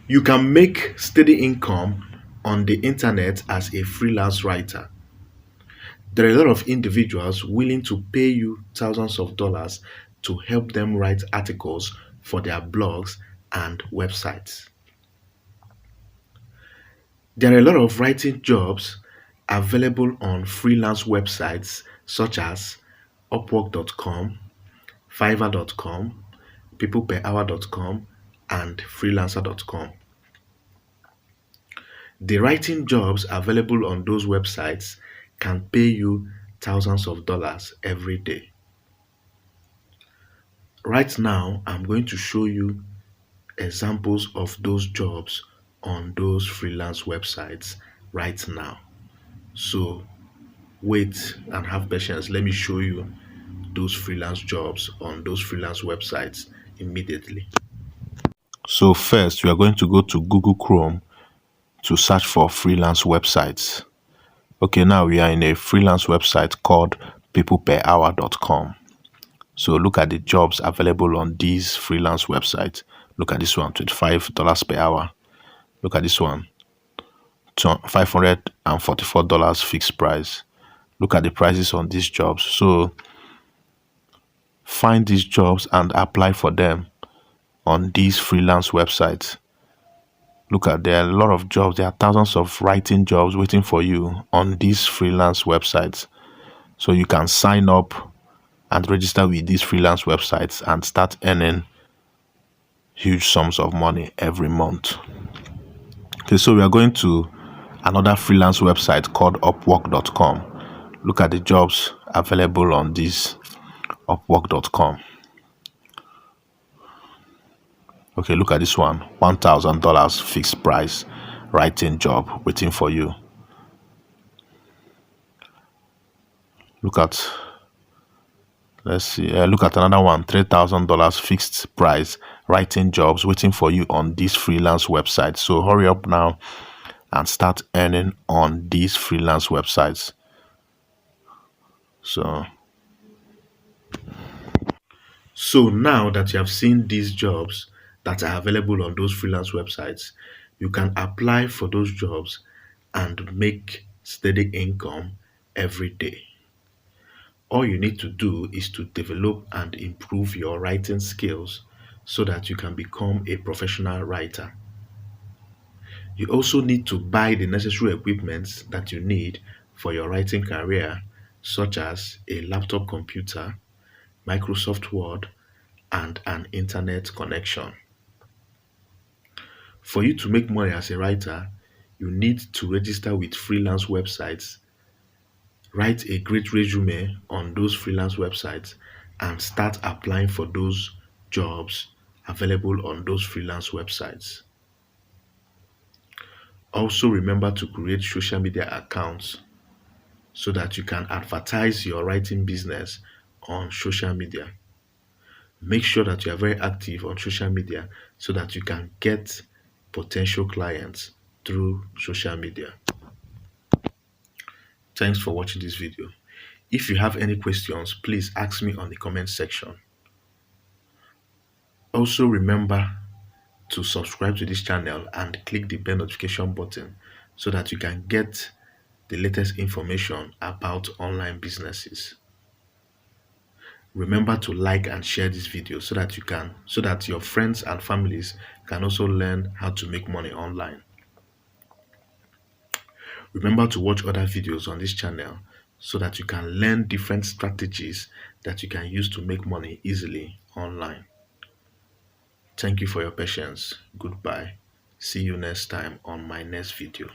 You can make steady income on the internet as a freelance writer. There are a lot of individuals willing to pay you thousands of dollars to help them write articles for their blogs and websites. There are a lot of writing jobs available on freelance websites such as Upwork.com, Fiverr.com, peopleperhour.com, and freelancer.com. The writing jobs available on those websites can pay you thousands of dollars every day. Right now, I'm going to show you examples of those jobs on those freelance websites right now. So wait and have patience. Let me show you those freelance jobs on those freelance websites immediately. So first, we are going to go to Google Chrome to search for freelance websites. Okay, now we are in a freelance website called peopleperhour.com. So look at the jobs available on these freelance websites. Look at this one, $25 per hour. Look at this one, $544 fixed price. Look at the prices on these jobs. So find these jobs and apply for them on these freelance websites. Look at there are a lot of jobs. There are thousands of writing jobs waiting for you on these freelance websites. So you can sign up and register with these freelance websites and start earning huge sums of money every month. Okay, so we are going to another freelance website called Upwork.com. Look at the jobs available on this Upwork.com. Okay, look at this one, $1,000 fixed price writing job waiting for you. Look at, let's see, look at another one, $3,000 fixed price writing jobs waiting for you on this freelance website. So hurry up now and start earning on these freelance websites. So now that you have seen these jobs that are available on those freelance websites, you can apply for those jobs and make steady income every day. All you need to do is to develop and improve your writing skills so that you can become a professional writer. You also need to buy the necessary equipment that you need for your writing career, such as a laptop computer, Microsoft Word, and an internet connection. For you to make money as a writer, you need to register with freelance websites, write a great resume on those freelance websites, and start applying for those jobs available on those freelance websites. Also, remember to create social media accounts so that you can advertise your writing business on social media. Make sure that you are very active on social media so that you can get potential clients through social media. Thanks for watching this video. If you have any questions, please ask me on the comment section. Also remember to subscribe to this channel and click the bell notification button so that you can get the latest information about online businesses. Remember to like and share this video so that your friends and families can also learn how to make money online. Remember to watch other videos on this channel so that you can learn different strategies that you can use to make money easily online. Thank you for your patience. Goodbye. See you next time on my next video.